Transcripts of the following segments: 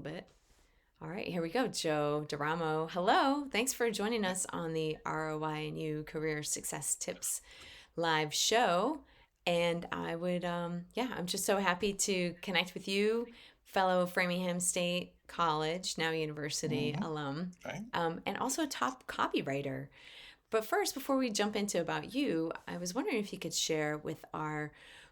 little bit. All right, here we go. Joe Duramo. Hello. Thanks for joining us on the ROINU Career Success Tips live show. And I'm just so happy to connect with you, fellow Framingham State College, now University Hmm. alum, Right. and also a top copywriter. But first, before we jump into about you, I was wondering if you could share with our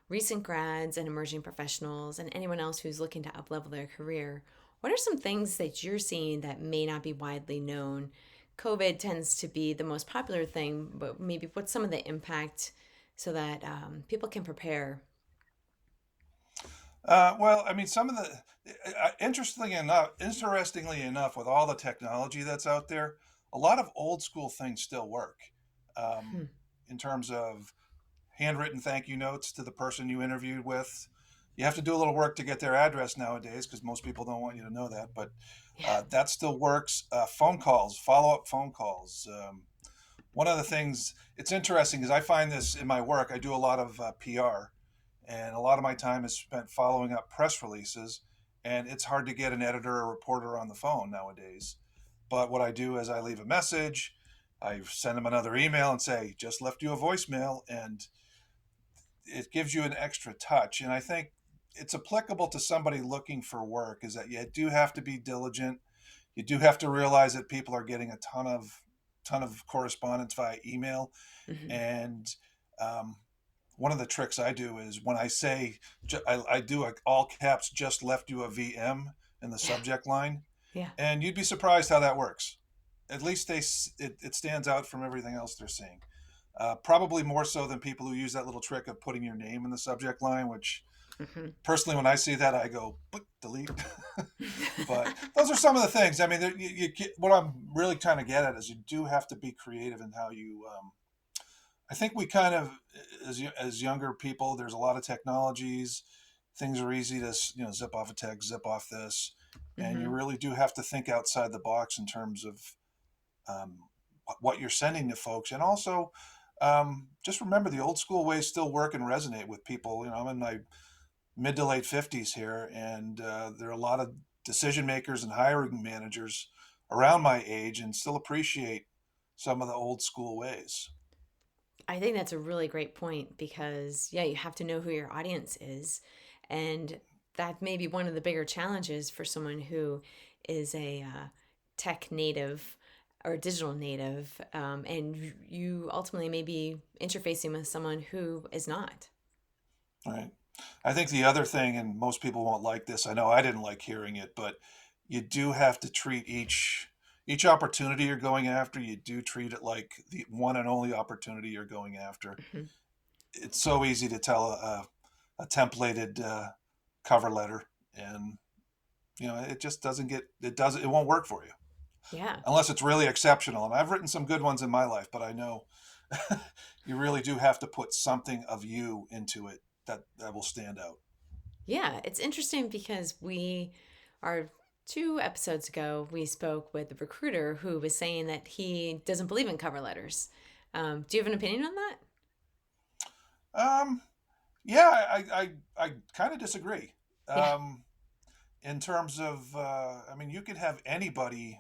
recent grads and emerging professionals and anyone else who's looking to uplevel their career, what are some things that you're seeing that may not be widely known? COVID tends to be the most popular thing, but maybe what's some of the impact so that people can prepare? Well, I mean, some of the interestingly enough, with all the technology that's out there, a lot of old school things still work. Um, Hmm. in terms of handwritten thank you notes to the person you interviewed with, you have to do a little work to get their address nowadays because most people don't want you to know that. But Yeah. that still works. Phone calls, follow up phone calls. One of the things it's interesting is I find this in my work. I do a lot of PR, and a lot of my time is spent following up press releases. And it's hard to get an editor or reporter on the phone nowadays. But what I do is I leave a message, I send them another email and say, just left you a voicemail, and it gives you an extra touch. And I think it's applicable to somebody looking for work is that you do have to be diligent. You do have to realize that people are getting a ton of correspondence via email. Hmm. And um, one of the tricks I do is when I say I do a all caps just left you a VM in the Yeah. subject line, Yeah. and you'd be surprised how that works. At least it stands out from everything else they're seeing. Probably more so than people who use that little trick of putting your name in the subject line, which Hmm. personally, when I see that, I go, delete. But those are some of the things. I mean, what I'm really trying to get at is you do have to be creative in how you. I think we kind of, as younger people, there's a lot of technologies. Things are easy to zip off a text, zip off this, and you Hmm. really do have to think outside the box in terms of um, what you're sending to folks, and also just remember the old school ways still work and resonate with people. I'm in my mid to late 50s here, and there are a lot of decision makers and hiring managers around my age and still appreciate some of the old school ways. I think that's a really great point because, yeah, you have to know who your audience is. And that may be one of the bigger challenges for someone who is a tech native or digital native. And you ultimately may be interfacing with someone who is not. Right. I think the other thing, and most people won't like this, I know I didn't like hearing it, but you do have to treat each opportunity you're going after, you do treat it like the one and only opportunity you're going after. Mhm. It's so easy to tell a templated cover letter, and it just it won't work for you Yeah. unless it's really exceptional. And I've written some good ones in my life, but I know you really do have to put something of you into it that will stand out. Yeah. It's interesting because our 2 episodes ago, we spoke with the recruiter who was saying that he doesn't believe in cover letters. Do you have an opinion on that? Um, yeah, I kind of disagree. Yeah. Um, in terms of, I mean, you could have anybody.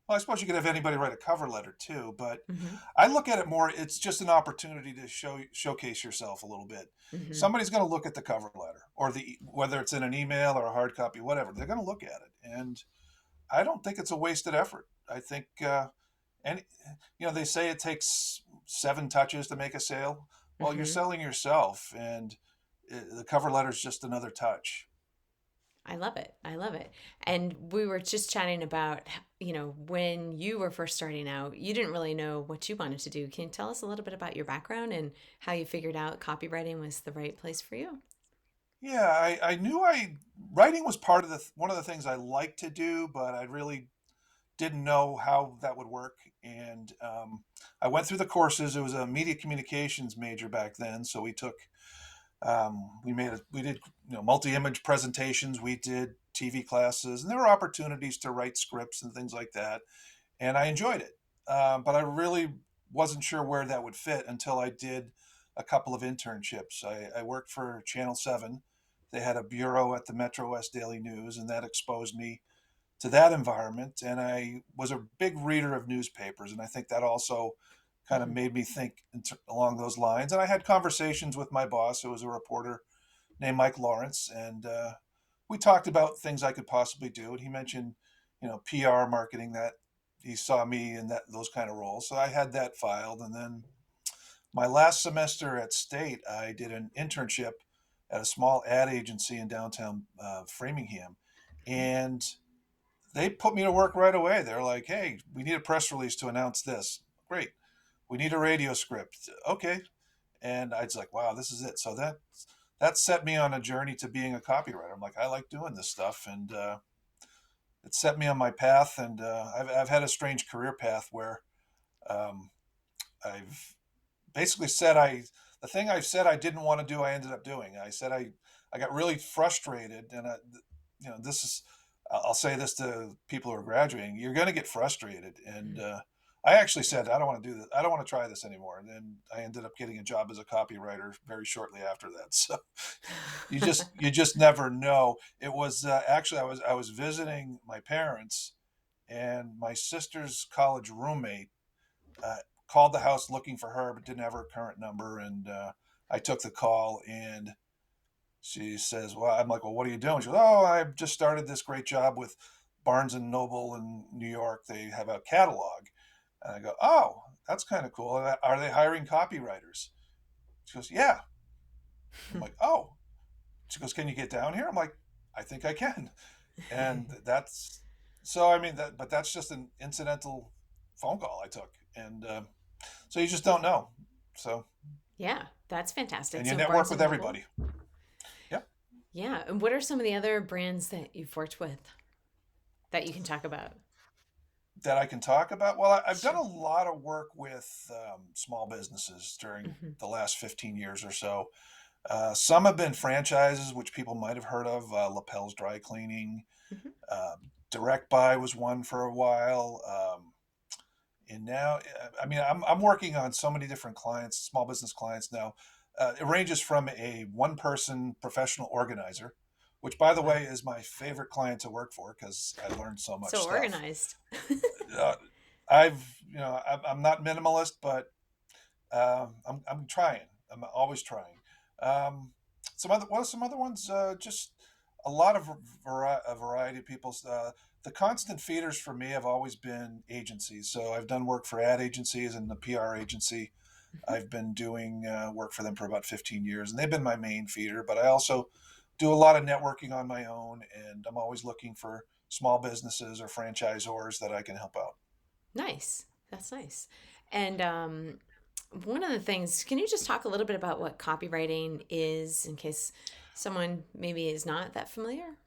Well, I suppose you could have anybody write a cover letter too, but Hmm. I look at it more. It's just an opportunity to showcase yourself a little bit. Hmm. Somebody's going to look at the cover letter, or whether it's in an email or a hard copy, whatever. They're going to look at it, and I don't think it's a wasted effort. I think, and they say it takes 7 touches to make a sale. Well, you're Hmm. selling yourself, and the cover letter is just another touch. I love it. I love it. And we were just chatting about, when you were first starting out, you didn't really know what you wanted to do. Can you tell us a little bit about your background and how you figured out copywriting was the right place for you? Yeah, I knew writing was part of one of the things I like to do, but I really didn't know how that would work. And I went through the courses. It was a media communications major back then, so we did multi-image presentations. We did TV classes, and there were opportunities to write scripts and things like that. And I enjoyed it, but I really wasn't sure where that would fit until I did a couple of internships. I worked for Channel 7. They had a bureau at the Metro West Daily News, and that exposed me. to that environment, and I was a big reader of newspapers, and I think that also kind of Mhm. made me think along those lines. And I had conversations with my boss, who was a reporter named Mike Lawrence, and we talked about things I could possibly do. And he mentioned, PR marketing, that he saw me in those kind of roles. So I had that filed, and then my last semester at State, I did an internship at a small ad agency in downtown Framingham, Okay. and they put me to work right away. They're like, "Hey, we need a press release to announce this." Great. We need a radio script. Okay. And I was like, "Wow, this is it." So that set me on a journey to being a copywriter. I'm like, I like doing this stuff, and it set me on my path. And I've had a strange career path where um, I've basically said the thing I've said I didn't want to do, I ended up doing. I said I got really frustrated, and this is, I'll say this to people who are graduating: you're going to get frustrated. And Mhm. I actually said I don't want to do this. I don't want to try this anymore. And then I ended up getting a job as a copywriter very shortly after that. So you just never know. It was actually I was visiting my parents, and my sister's college roommate uh, called the house looking for her, but didn't have her current number. And I took the call, and she says, "Well," I'm like, "Well, what are you doing?" She goes, "Oh, I've just started this great job with Barnes and Noble in New York. They have a catalog." And I go, "Oh, that's kind of cool. Are they hiring copywriters?" She goes, "Yeah." I'm like, "Oh." She goes, "Can you get down here?" I'm like, "I think I can." And that's so. I mean, but that's just an incidental phone call I took, and so you just don't know. So, Yeah, that's fantastic. and you So network Barnes with and Noble. everybody. Yep. Yeah, and what are some of the other brands that you've worked with that you can talk about? That I can talk about. Well, I've done Sure. a lot of work with small businesses during Hmm. the last 15 years or so. Some have been franchises, which people might have heard of. Lapel's Dry Cleaning. Hmm. Uh, Direct Buy was one for a while. And now, I mean, I'm working on so many different clients, small business clients now. It ranges from a one person professional organizer, which, by the Wow. way, is my favorite client to work for because I learned so much So stuff. organized. Uh, I'm not minimalist, but I'm trying. I'm always trying. Um, what are some other ones? Just a lot of a variety of people's. The constant feeders for me have always been agencies. So I've done work for ad agencies and the PR agency. Mhm. I've been doing work for them for about 15 years, and they've been my main feeder. But I also do a lot of networking on my own, and I'm always looking for small businesses or franchisors that I can help out. Nice. That's nice. And one of the things, can you just talk a little bit about what copywriting is in case someone maybe is not that familiar?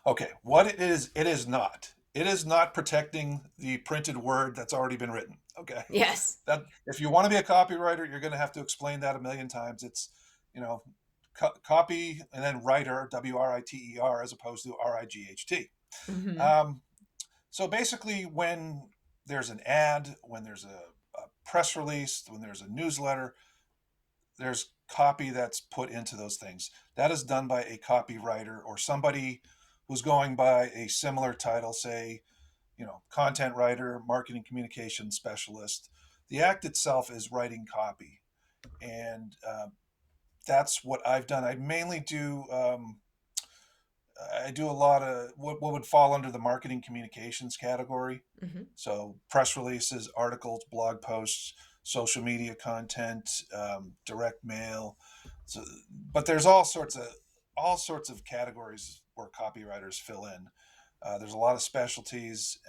Okay, what it is not. It is not protecting the printed word that's already been written. Okay, Yes. that if you want to be a copywriter, you're going to have to explain that a million times. It's you know, copy and then writer, WRITER, as opposed to RIGHT. Hmm. Um, so basically, when there's an ad, when there's a press release, when there's a newsletter, there's copy that's put into those things. That is done by a copywriter or somebody who's going by a similar title, say, content writer, marketing communication specialist. The act itself is writing copy. And that's what I've done. I do a lot of what would fall under the marketing communications category. Hmm. So press releases, articles, blog posts, social media content, direct mail. So, but there's all sorts of categories where copywriters fill in. There's a lot of specialties.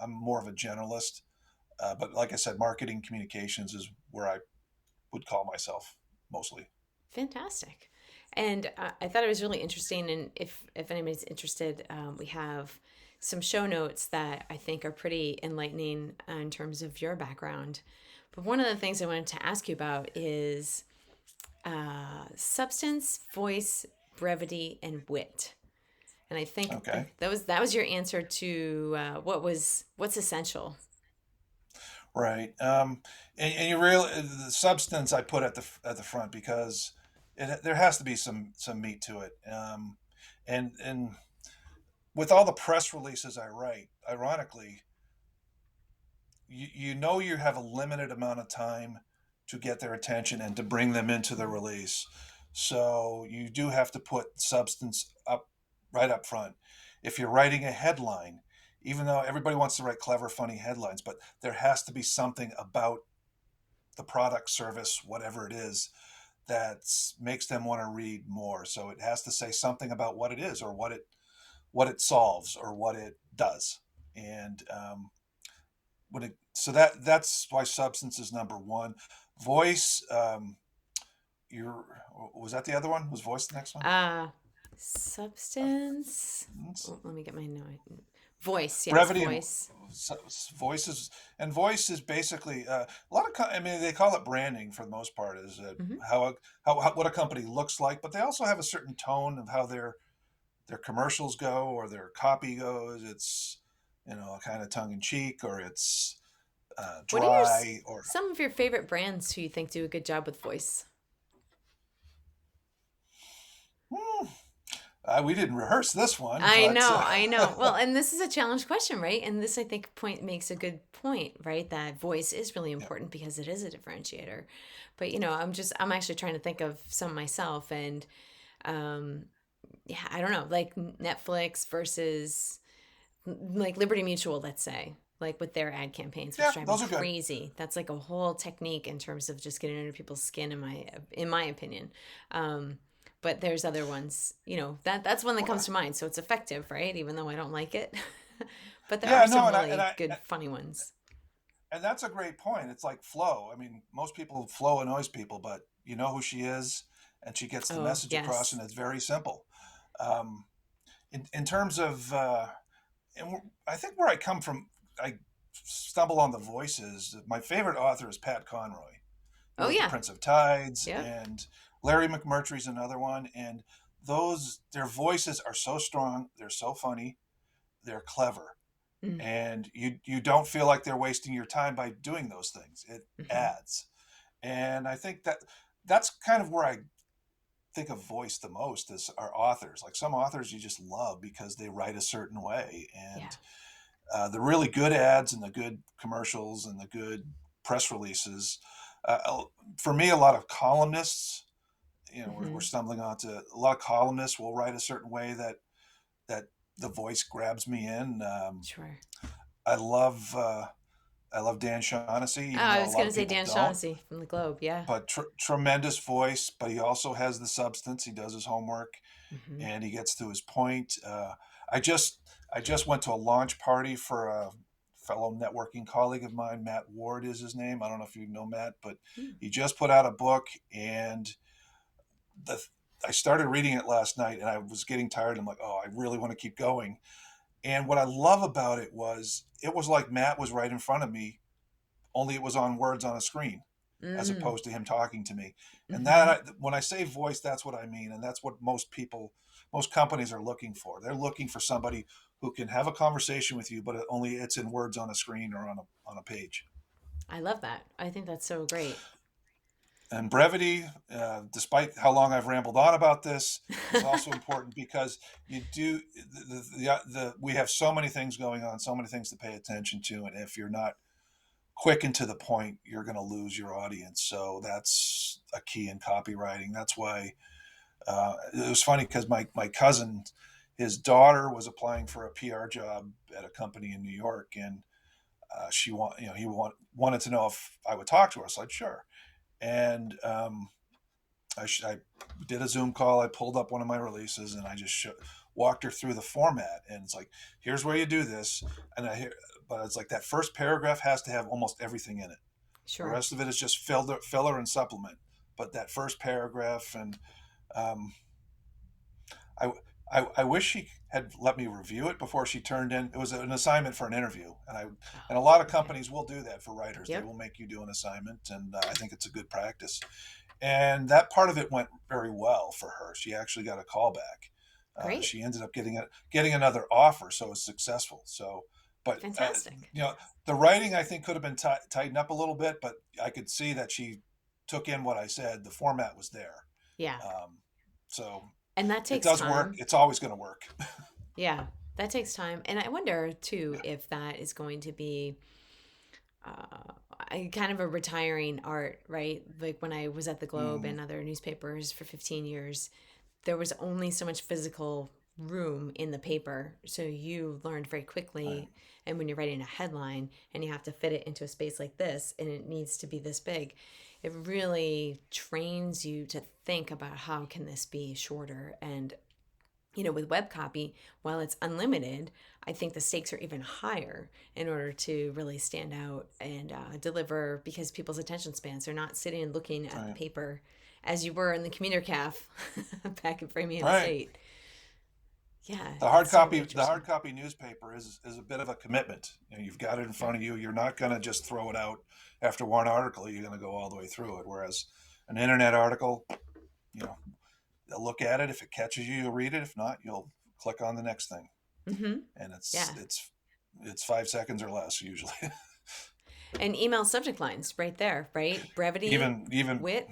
I'm more of a generalist, but like I said, marketing communications is where I would call myself mostly. Fantastic. And I thought it was really interesting. And if anybody's interested, we have some show notes that I think are pretty enlightening in terms of your background. But one of the things I wanted to ask you about is substance, voice, brevity, and wit. And I think Okay, that was your answer to what's essential. right. And you real the substance I put at the front because there has to be some meat to it. And with all the press releases I write, ironically, you know you have a limited amount of time to get their attention and to bring them into the Mhm. release. So you do have to put substance up right up front. If you're writing a headline, even though everybody wants to write clever, funny headlines, but there has to be something about the product, service, whatever it is, that makes them want to read more. So it has to say something about what it is, or what it solves, or what it does. And that's why substance is number one. Voice, your was that the other one? Was voice the next one? Uh, substance. Oh, let me get my note. Voice, yes, Brevity and voice. voices, and voice is basically a lot of. I mean, they call it branding for the most part. Is Hmm. how what a company looks like, but they also have a certain tone of how their commercials go, or their copy goes. It's kind of tongue in cheek, or it's What are your dry, or some of your favorite brands who you think do a good job with voice? hmm, we didn't rehearse this one, I but know, I know. Well, and this is a challenge question, right? And this, I think, point makes a good point, right? That voice is really yeah. important because it is a differentiator. But I'm actually trying to think of some myself, and um, yeah, I don't know, like Netflix versus like Liberty Mutual, let's say, like with their ad campaigns, which Yeah, drive me those are good. crazy. That's like a whole technique in terms of just getting under people's skin, in my opinion. Um, but there's other ones, that's one that comes Well, to mind. So it's effective, right? Even though I don't like it, but there are yeah, no, some and I and really I good, funny ones. and that's a great point. It's like flow. I mean, most people flow annoys people, but you know who she is, and she gets the Oh message across, yes. and it's very simple. Um, in terms of, I think where I come from, I stumble on the voices. My favorite author is Pat Conroy, who Oh wrote The yeah. Prince of Tides, Yep. and Larry McMurtry's another one. And their voices are so strong. They're so funny. They're clever, Mm-hmm. and you don't feel like they're wasting your time by doing those things. It adds, and I think that's kind of where I think of voice the most, is our authors. Like, some authors you just love because they write a certain way, Yeah. and the really good ads, and the good commercials, and the good press releases. Uh, for me, a lot of columnists, we're Mm-hmm. stumbling onto a lot of columnists will write a certain way that the voice grabs me in. Sure. I love uh, I love Dan Shaughnessy, Oh, even I though a was lot gonna of say people Dan don't. Shaughnessy from the Globe. Yeah. But tremendous voice, but he also has the substance. He does his homework, Mm-hmm. and he gets to his point. I just I just went to a launch party for a fellow networking colleague of mine. Matt Ward is his name. I don't know if you know Matt, but he just put out a book, and the I started reading it last night, and I was getting tired. I'm like, oh, I really want to keep going. And what I love about it was like Matt was right in front of me, only it was on words on a screen, as Mm-hmm. opposed to him talking to me. And Mm-hmm. when I say voice, that's what I mean, and that's what most companies are looking for. They're looking for somebody who can have a conversation with you, but only it's in words on a screen, or on a page. I love that. I think that's so great. And brevity, despite how long I've rambled on about this, is also important, because you do we have so many things going on, so many things to pay attention to, and if you're not quick and to the point, you're going to lose your audience. So that's a key in copywriting. That's why it was funny, because my cousin, his daughter was applying for a PR job at a company in New York, and wanted to know if I would talk to her. So I said sure, and I did a Zoom call. I pulled up one of my releases, and I just walked her through the format. And it's like, here's where you do this, but it's like that first paragraph has to have almost everything in it. The Sure. rest of it is just filler and supplement. But that first paragraph, and um, I, I wish she had let me review it before she turned in. It was an assignment for an interview, and a Oh, lot of okay. companies will do that for writers. They Yep. will make you do an assignment, and I think it's a good practice. And that part of it went very well for her. She actually got a call back. Great. She ended up getting another offer, so it was successful. So, but Fantastic. you know, the writing, I think, could have been tightened up a little bit, but I could see that she took in what I said. The format was there, Yeah. um, so And that it takes does work. time. It's always going to work. Yeah. That takes time. And I wonder too if that is going to be kind of a retiring art, right? Like when I was at the Globe Mm, and other newspapers for 15 years, there was only so much physical room in the paper. So you learned very right, quickly. And when you're writing a headline and you have to fit it into a space like this and it needs to be this big, it really trains you to think about how can this be shorter. And with web copy, while it's unlimited, I think the stakes are even higher in order to really stand out and deliver, because people's attention spans are not sitting and looking at the right, paper as you were in the commuter calf back in Framingham right. State. Yeah, The hard it's so copy, the interesting. hard copy newspaper is a bit of a commitment. You've got it in front of you. You're not going to just throw it out after one article. You're going to go all the way through it. Whereas an internet article, you know, they'll look at it. If it catches you, you'll read it. If not, you'll click on the next thing, Mm-hmm. and Yeah. it's 5 seconds or less usually. And email subject lines right there, right? Brevity, even wit.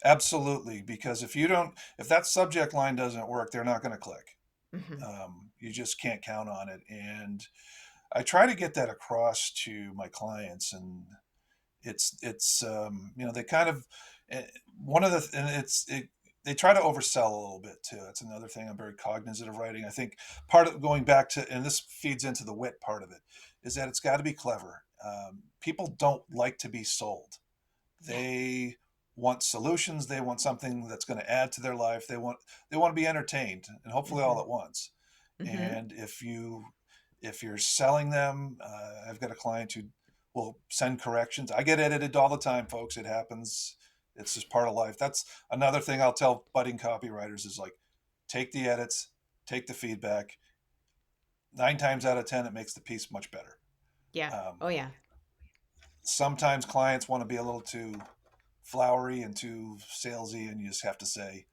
absolutely, because if that subject line doesn't work, they're not going to click. Mm-hmm. You just can't count on it, and I try to get that across to my clients, and they kind of eh, one of the and they try to oversell a little bit too. It's another thing I'm very cognizant of writing. I think part of going back to, and this feeds into the wit part of it, is that it's got to be clever. People don't like to be sold. Yeah. They want solutions. They want something that's going to add to their life. They want to be entertained, and hopefully Mm-hmm. all at once. Mm-hmm. And if you're selling them, I've got a client who will send corrections. I get edited all the time, folks. It happens. It's just part of life. That's another thing I'll tell budding copywriters is like, take the edits, take the feedback. 9 times out of 10, it makes the piece much better. Yeah. Um, Oh, yeah. Sometimes clients want to be a little too flowery and too salesy, and you just have to say,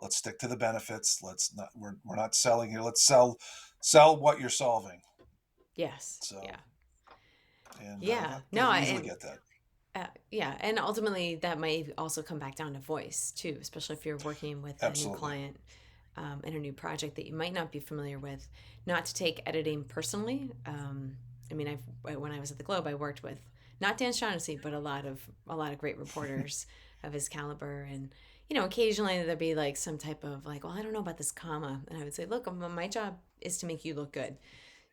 let's stick to the benefits. Let's not we're not selling here. Let's sell what you're solving. Yes. So, Yeah. and Yeah. they No, usually get that. yeah, and ultimately that might also come back down to voice too, especially if you're working with a new Absolutely. client in a new project that you might not be familiar with. Not to take editing personally. I mean, when I was at the Globe, I worked with not Dan Shaughnessy, but a lot of great reporters of his caliber, and occasionally there'd be like some type of like, well, I don't know about this comma, and I would say, look, my job is to make you look good.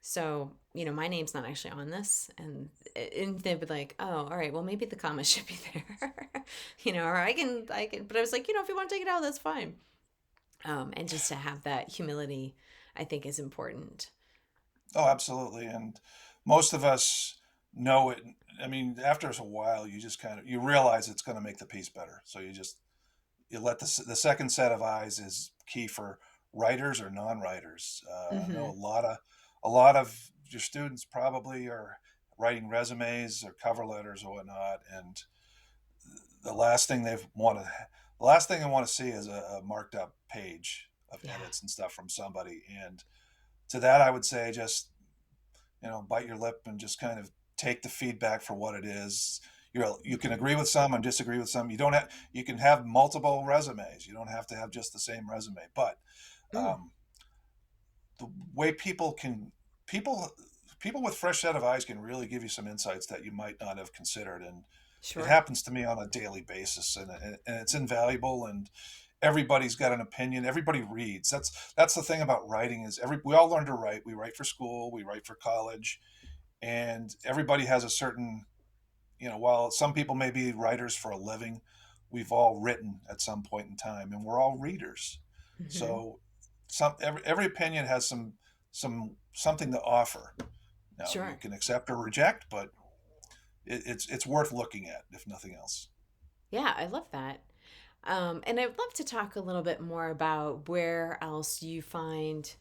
So, my name's not actually on this. And they'd be like, oh, all right, well, maybe the comma should be there. Or I can, but I was like, if you want to take it out, that's fine. And just to have that humility, I think is important. Oh, absolutely. And most of us know it. I mean, after a while, you just kind of you realize it's going to make the piece better. So you let the second set of eyes is key for writers or non-writers. I know Mm-hmm. a lot of your students probably are writing resumes or cover letters or whatnot, and the last thing they want to the last thing they want to see is a marked up page of Yeah. edits and stuff from somebody. And to that, I would say just bite your lip and just kind of take the feedback for what it is. You can Mm-hmm. agree with some and disagree with some. You can have multiple resumes. You don't have to have just the same resume. But Mm, um, the way people people with fresh set of eyes can really give you some insights that you might not have considered. And it sure. happens to me on a daily basis, and it's invaluable. And everybody's got an opinion. Everybody reads. That's the thing about writing is we all learn to write. We write for school. We write for college, and everybody has a certain, while some people may be writers for a living, we've all written at some point in time, and we're all readers. Mm-hmm. So every opinion has something to offer. Now you Sure. can accept or reject, but it's worth looking at if nothing else. Yeah, I love that. And I'd love to talk a little bit more about where else you find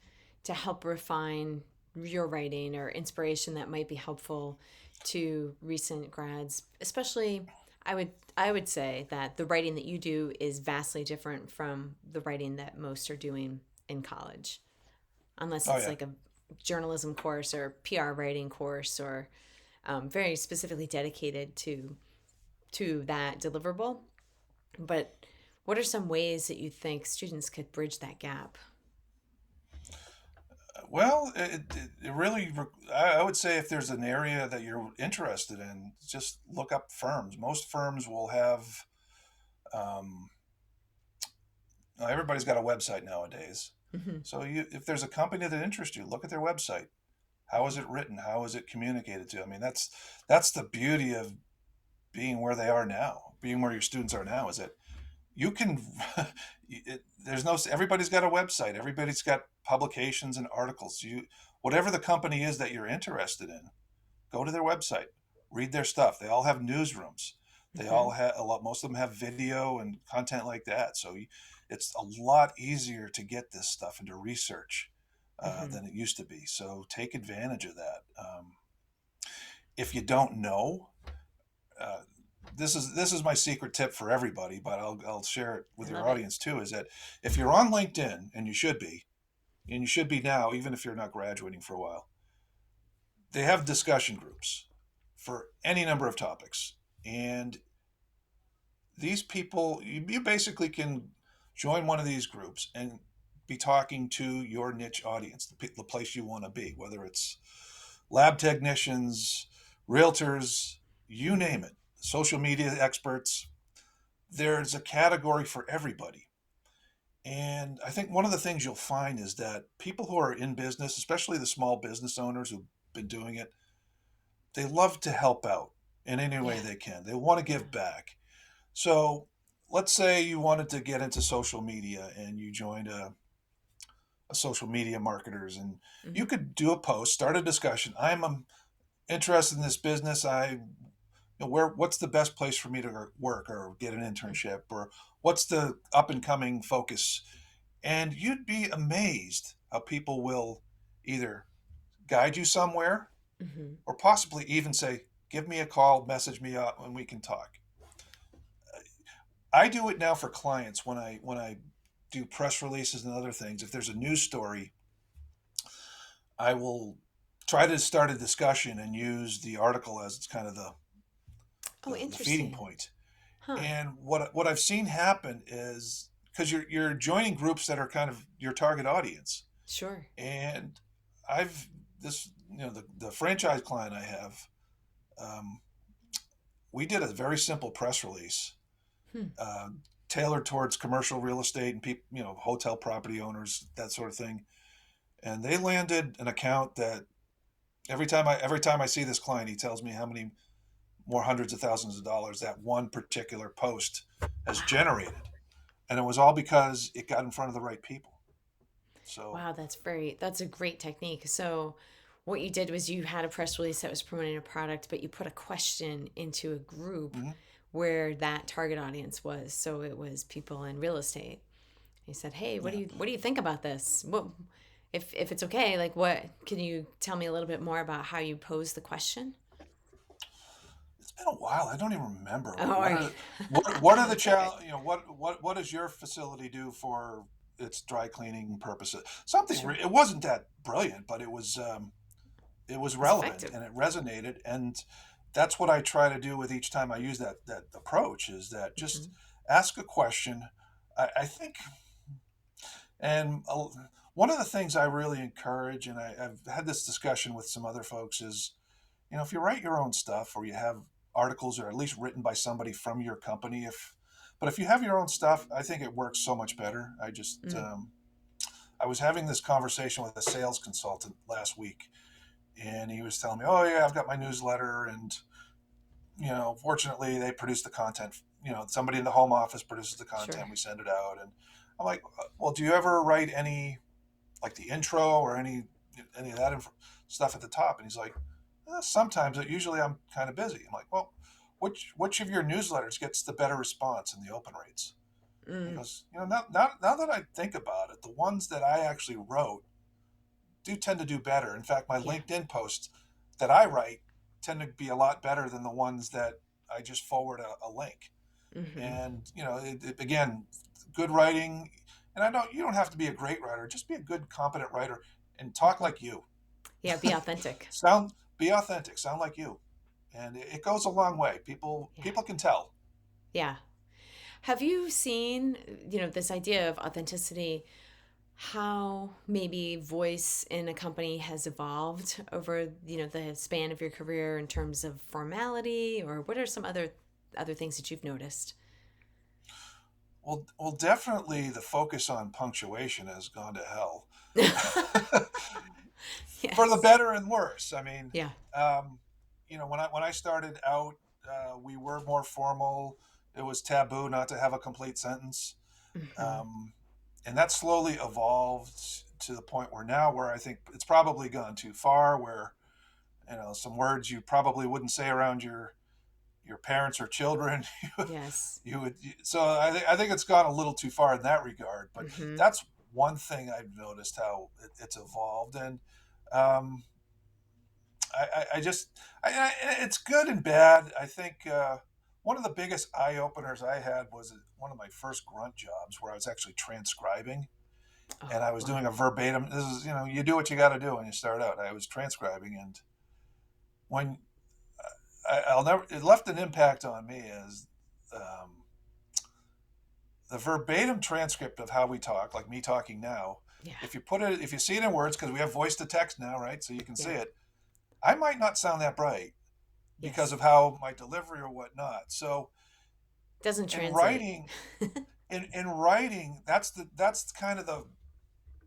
to help refine your writing or inspiration that might be helpful to recent grads. Especially, I would say that the writing that you do is vastly different from the writing that most are doing in college, unless Oh it's yeah. like a journalism course or PR writing course or very specifically dedicated to that deliverable. But what are some ways that you think students could bridge that gap? Well, it really, I would say if there's an area that you're interested in, just look up firms. Most firms will have, um, everybody's got a website nowadays. Hmm. So if there's a company that interests you, look at their website. How is it written? How is it communicated to? I mean, that's the beauty of being where they are now, being where your students are now, is that you can there's no, everybody's got a website, everybody's got publications and articles. Whatever the company is that you're interested in, go to their website, read their stuff. They all have newsrooms. They all Hmm. have a lot, most of them have video and content like that, so it's a lot easier to get this stuff into research Hmm. than it used to be, so take advantage of that. If you don't know, uh, this is my secret tip for everybody, but I'll share it I with your love it. audience too. Is that if you're on LinkedIn, and you should be now, even if you're not graduating for a while, they have discussion groups for any number of topics, and these people, you basically can join one of these groups and be talking to your niche audience, the place you want to be, whether it's lab technicians, realtors, you Hmm. name it, social media experts. There's a category for everybody. And I think one of the things you'll find is that people who are in business, especially the small business owners who've been doing it, they love to help out in any way Yeah. they can. They want to Yeah. give back. So let's say you wanted to get into social media and you joined a social media marketers, and you Hmm. could do a post, start a discussion. Interested in this business. What's the best place for me to work or get an internship, or what's the up and coming focus? And you'd be amazed how people will either guide you somewhere Hmm. or possibly even say, give me a call, message me up, and we can talk. I do it now for clients when I do press releases and other things. If there's a news story, I will try to start a discussion and use the article as it's kind of Oh, the feeding interesting. point. Huh. And what I've seen happen is, because you're joining groups that are kind of your target audience, Sure. and I've this the franchise client I have, um, we did a very simple press release, Hmm. uh, tailored towards commercial real estate and people, hotel property owners, that sort of thing. And they landed an account that every time I see this client, he tells me how many more hundreds of thousands of dollars that one particular post has Wow. generated, and it was all because it got in front of the right people. So, Wow, that's a great technique. So what you did was you had a press release that was promoting a product, but you put a question into a group mhm, where that target audience was. So it was people in real estate. You said, "Hey, yeah, what do you think about this? What if it's okay, like what can you tell me a little bit more about how you posed the question?" it's been a while. I don't even remember. Oh, Like, all what right. are what are the That's okay. challenge? What does your facility do for its dry cleaning purposes? Something. Sure. It wasn't that brilliant, but it was It's relevant effective. and it resonated. And that's what I try to do with each time I use that approach, is that just Hmm. ask a question. I think, and one of the things I really encourage, and I've had this discussion with some other folks, is, if you write your own stuff or you have articles or at least written by somebody from your company, if you have your own stuff, I think it works so much better. Mm. I was having this conversation with a sales consultant last week, and he was telling me, "Oh yeah, I've got my newsletter, and fortunately they produce the content. Somebody in the home office produces the Sure. content. We send it out." And I'm like, "Well, do you ever write any, like the intro or any of that stuff at the top?" And he's like, "Sometimes. Usually I'm kind of busy." I'm like, "Well, which of your newsletters gets the better response in the open rates?" And he Mm. goes, now that I think about it, the ones that I actually wrote do tend to do better. In fact, my Yeah. LinkedIn posts that I write tend to be a lot better than the ones that I just forward a link. Hmm. And again, good writing. And you don't have to be a great writer; just be a good, competent writer and talk Hmm. like you. Yeah, be authentic. sound Be authentic. Sound like you, and it goes a long way. People Yeah. people can tell. Yeah. Have you seen, this idea of authenticity? how maybe voice in a company has evolved over, the span of your career in terms of formality, or what are some other things that you've noticed? Well, definitely the focus on punctuation has gone to hell. For the Yes. better and worse. I mean, Yeah. um, when I started out, we were more formal. It was taboo not to have a complete sentence, Hmm. um, and that slowly evolved to the point where I think it's probably gone too far. Where some words you probably wouldn't say around your parents or children. Yes. You would. So I think it's gone a little too far in that regard. But Hmm. that's one thing I've noticed how it's evolved. And um, I just, it's good and bad. I think one of the biggest eye openers I had was one of my first grunt jobs where I was actually transcribing, and Oh, I was wow. doing a verbatim. This is, you do what you got to do when you start out. I was transcribing, and when I'll never, it left an impact on me as um, the verbatim transcript of how we talk, like me talking now. Yeah. If you see it in words, because we have voice to text now, right? So you can see Yeah. it. I might not sound that bright because Yes. of how my delivery or whatnot. So Doesn't in translate. writing, in writing, that's kind of the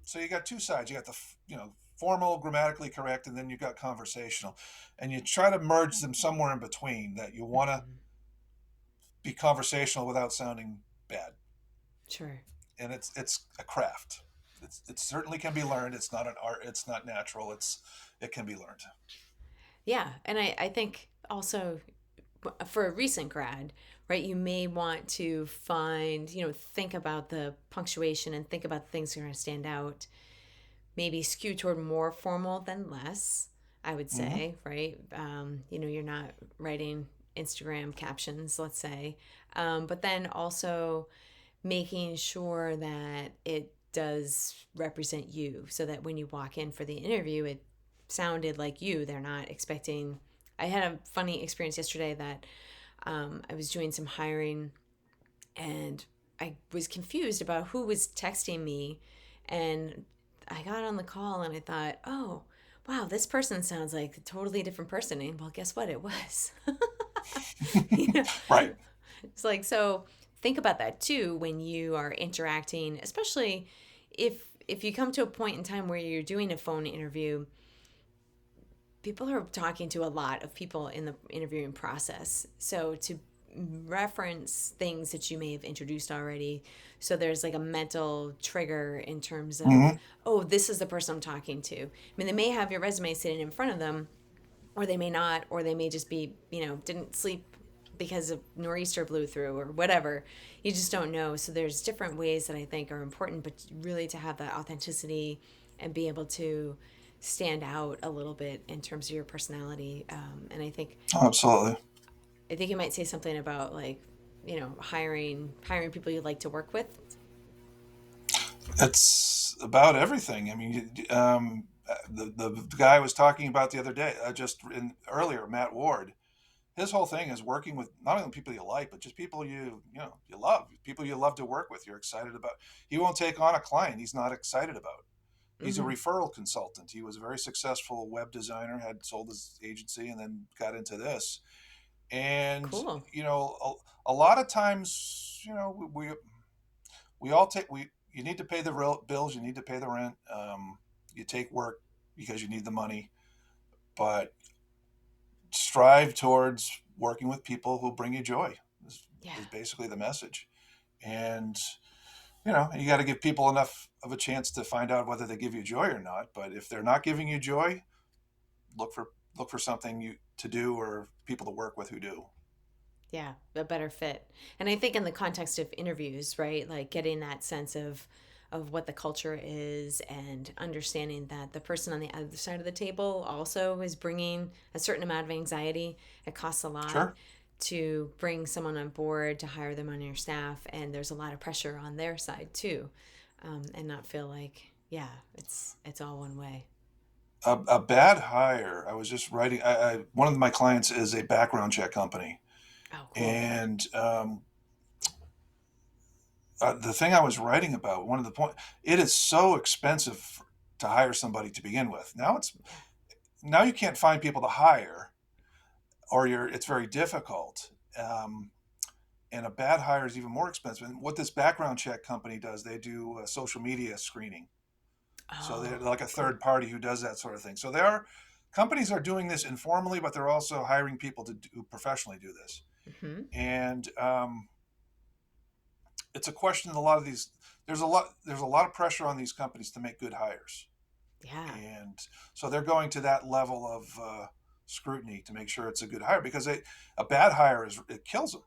so you got two sides. You got the formal, grammatically correct, and then you got conversational, and you try to merge them somewhere in between. That you want to Hmm. be conversational without sounding bad, Sure. and it's a craft. It certainly can be learned. It's not an art. It's not natural. It can be learned. Yeah. And I think also for a recent grad, right, you may want to think about the punctuation and think about the things that are going to stand out, maybe skew toward more formal than less, I would Mm-hmm. say, right? You're not writing Instagram captions, let's say, but then also making sure that it does represent you so that when you walk in for the interview, it sounded like you. They're not expecting. I had a funny experience yesterday that I was doing some hiring and I was confused about who was texting me. And I got on the call and I thought, oh, wow, this person sounds like a totally different person. And well, guess what? It was. you know, Right. it's like, so think about that too when you are interacting, especially if you come to a point in time where you're doing a phone interview. People are talking to a lot of people in the interviewing process. So to reference things that you may have introduced already, so there's like a mental trigger in terms of, Mm-hmm. oh, this is the person I'm talking to. I mean, they may have your resume sitting in front of them, or they may not, or they may just be, didn't sleep because of nor'easter blew through or whatever. You just don't know. So there's different ways that I think are important, but really to have that authenticity and be able to stand out a little bit in terms of your personality. And Oh, absolutely. I think you might say something about like, hiring people you like to work with. It's about everything. I mean, the guy I was talking about the other day, earlier, Matt Ward. His whole thing is working with not only people you like, but just people you love, people you love to work with. You're excited about. He won't take on a client he's not excited about. He's a Mm-hmm. referral consultant. He was a very successful web designer, had sold his agency, and then got into this. And Cool. you know, a lot of times, we all take we you need to pay the real bills, you need to pay the rent, you take work because you need the money, but strive towards working with people who bring you joy Yeah. is basically the message. And you got to give people enough of a chance to find out whether they give you joy or not. But if they're not giving you joy, look for something you to do or people to work with who do. Yeah, a better fit. And I think in the context of interviews, right? Like getting that sense of what the culture is and understanding that the person on the other side of the table also is bringing a certain amount of anxiety. It costs a lot Sure. to bring someone on board to hire them on your staff, and there's a lot of pressure on their side too, and not feel like it's all one way. A bad hire. I was just writing. One of my clients is a background check company, Oh, cool. and the thing I was writing about, one of the point, it is so expensive to hire somebody to begin with. Yeah. Now you can't find people to hire, or it's very difficult. And a bad hire is even more expensive. And what this background check company does, they do social media screening. So they're Oh, like a cool. third party who does that sort of thing. So there are companies are doing this informally, but they're also hiring people to professionally do this. Hmm. And it's a question. A lot of these, there's a lot of pressure on these companies to make good hires, Yeah. and so they're going to that level of scrutiny to make sure it's a good hire, because a bad hire it kills them.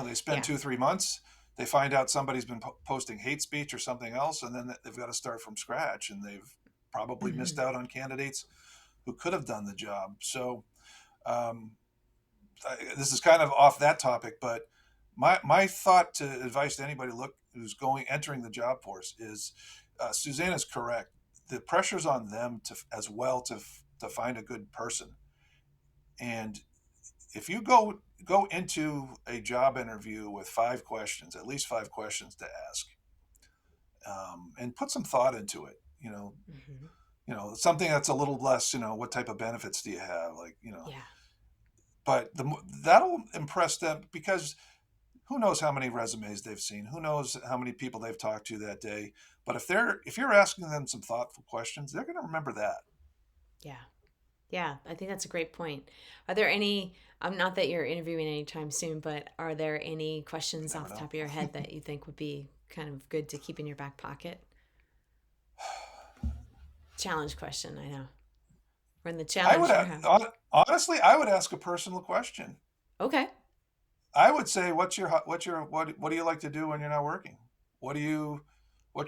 They spend Yeah. 2 3 months, they find out somebody's been posting hate speech or something else, and then they've got to start from scratch, and they've probably missed Hmm. out on candidates who could have done the job. So um, this is kind of off that topic, but my thought to advice to anybody who's going entering the job force is, Suzanne is correct. The pressure's on them to as well to find a good person. And if you go into a job interview with 5 questions, at least 5 questions to ask, and put some thought into it. Hmm. Something that's a little less. What type of benefits do you have? Like, Yeah. but that'll impress them, because who knows how many resumes they've seen? Who knows how many people they've talked to that day? But if you're asking them some thoughtful questions, they're going to remember that. Yeah. Yeah, I think that's a great point. Are there any, not that you're interviewing anytime soon, but are there any You questions never off the top know. of your head that you think would be kind of good to keep in your back pocket? Challenge question, I know. We're in the I would challenge round. honestly, I would ask a personal question. Okay. I would say, what do you like to do when you're not working? What's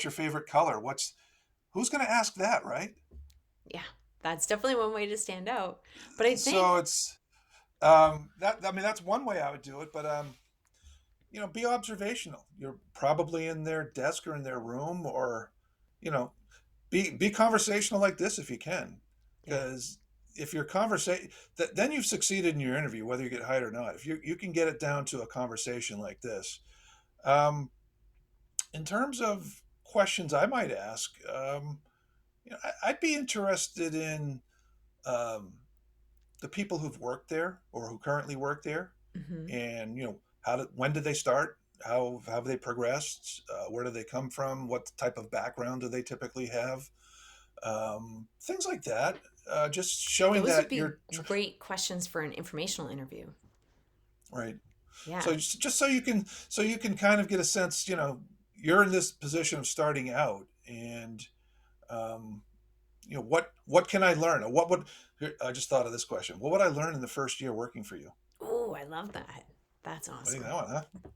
your favorite color? Who's going to ask that, right? Yeah, that's definitely one way to stand out. But I So think, it's that. I mean, that's one way I would do it. But be observational. You're probably in their desk or in their room, or you know, be conversational like this if you can, yeah. because if you're then you've succeeded in your interview, whether you get hired or not. If you can get it down to a conversation like this. Um, in terms of questions I might ask, I'd be interested in um, the people who've worked there or who currently work there, Hmm. and when did they start? How have they progressed? Where do they come from? What type of background do they typically have? Things like that. Just showing Those would that be great questions for an informational interview. right. Yeah. So just so you can kind of get a sense. You're in this position of starting out, and um, what can I learn? Or what would I just thought of this question? What would I learn in the first year working for you? Oh, I love that. That's What do you think awesome. of that one, huh?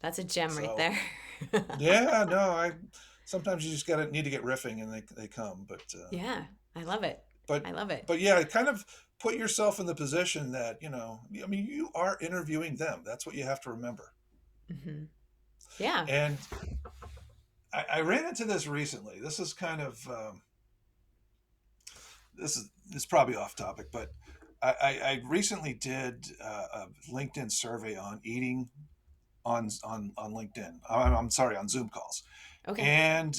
That's a gem right So there. yeah, no, I sometimes you just gotta need to get riffing, and they come, Yeah, I love it. but I love it. but yeah, kind of put yourself in the position that I mean, you are interviewing them. That's what you have to remember. Hmm. Yeah. And I ran into this recently. This is kind of this is probably off topic, but I recently did a LinkedIn survey on eating on LinkedIn. I'm sorry, on Zoom calls, Okay. and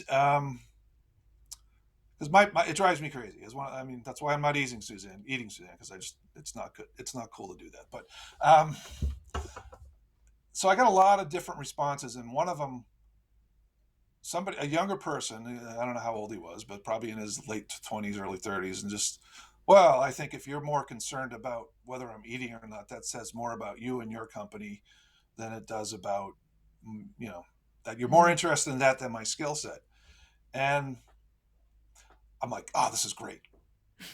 because it drives me crazy. I mean, that's why I'm not eating Suzanne, because it's not good. It's not cool to do that. But um, so I got a lot of different responses, and one of them, a younger person, I don't know how old he was, but probably in his late 20s, early 30s, and just, well, I think if you're more concerned about whether I'm eating or not, that says more about you and your company than it does about, you know, that you're more Mm. interested in that than my skill set. And I'm like, oh, this is great.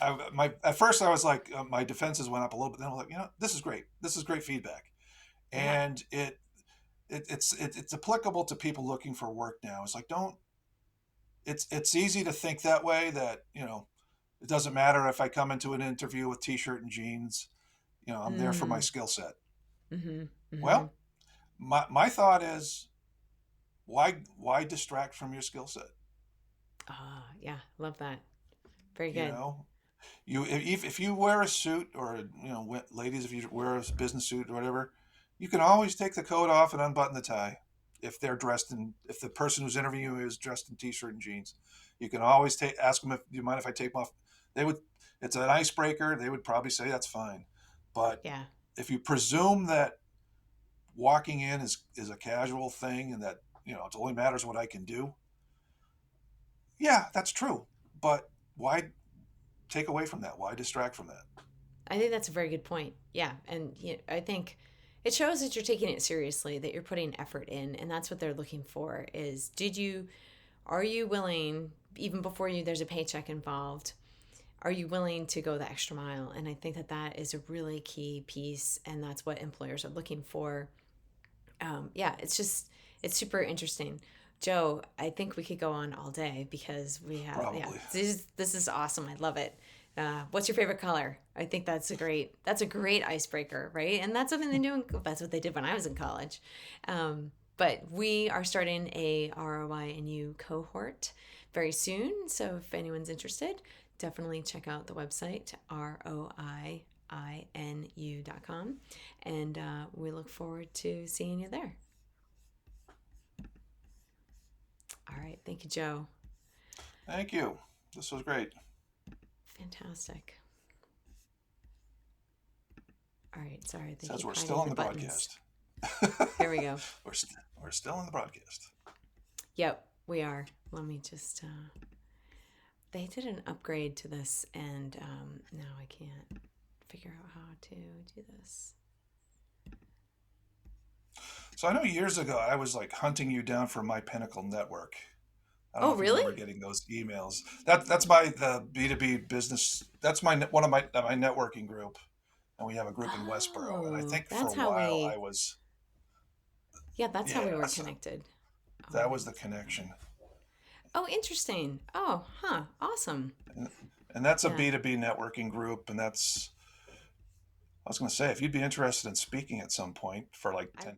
At first I was like, my defenses went up a little bit. Then I was like, this is great. This is great feedback, Yeah. and it's applicable to people looking for work now. It's like, don't. It's easy to think that way, that it doesn't matter if I come into an interview with t-shirt and jeans. I'm there for my Mm. skill set. Hmm. Hmm. Well, my thought is, why distract from your skill set? Ah, yeah. Love that. Very You good. know, if you wear a suit, or ladies, if you wear a business suit or whatever, you can always take the coat off and unbutton the tie. if if the person who's interviewing you is dressed in t-shirt and jeans. You can always ask them, if do you mind if I take them off. They would. It's an icebreaker. They would probably say that's fine. But Yeah. if you presume that walking in is a casual thing and that it only matters what I can do, yeah, that's true. But why take away from that? Why distract from that? I think that's a very good point. Yeah, and I think it shows that you're taking it seriously, that you're putting effort in, and that's what they're looking for. Is are you willing, even before there's a paycheck involved, are you willing to go the extra mile? And I think that that is a really key piece, and that's what employers are looking for. Yeah, it's super interesting. Joe, I think we could go on all day because yeah, Probably. this is awesome. I love it. What's your favorite color? I think that's a great icebreaker, right? And that's something they do. That's what they did when I was in college. But we are starting a ROIinU cohort very soon. So if anyone's interested, definitely check out the website ROIinU.com, and we look forward to seeing you there. All right, thank you, Joe. Thank you. This was great. Fantastic. All right, sorry, It they says keep we're still hiding on the the buttons. broadcast. Here we go. We're still on the broadcast. Yep, we are. Let me just. They did an upgrade to this, and now I can't figure out how to do this. So I know years ago I was like hunting you down for My Pinnacle Network. I don't know Oh, if you really? remember getting those emails. That's my the B2B business. That's one of my networking group, and we have a group in Westboro. And I Oh, think for a while I was, yeah, that's how we were yeah, so connected. All that was the right. connection. Oh, interesting. Oh, huh. Awesome. And that's a Yeah. B2B networking group, and that's I was going to say, if you'd be interested in speaking at some point for like I 10,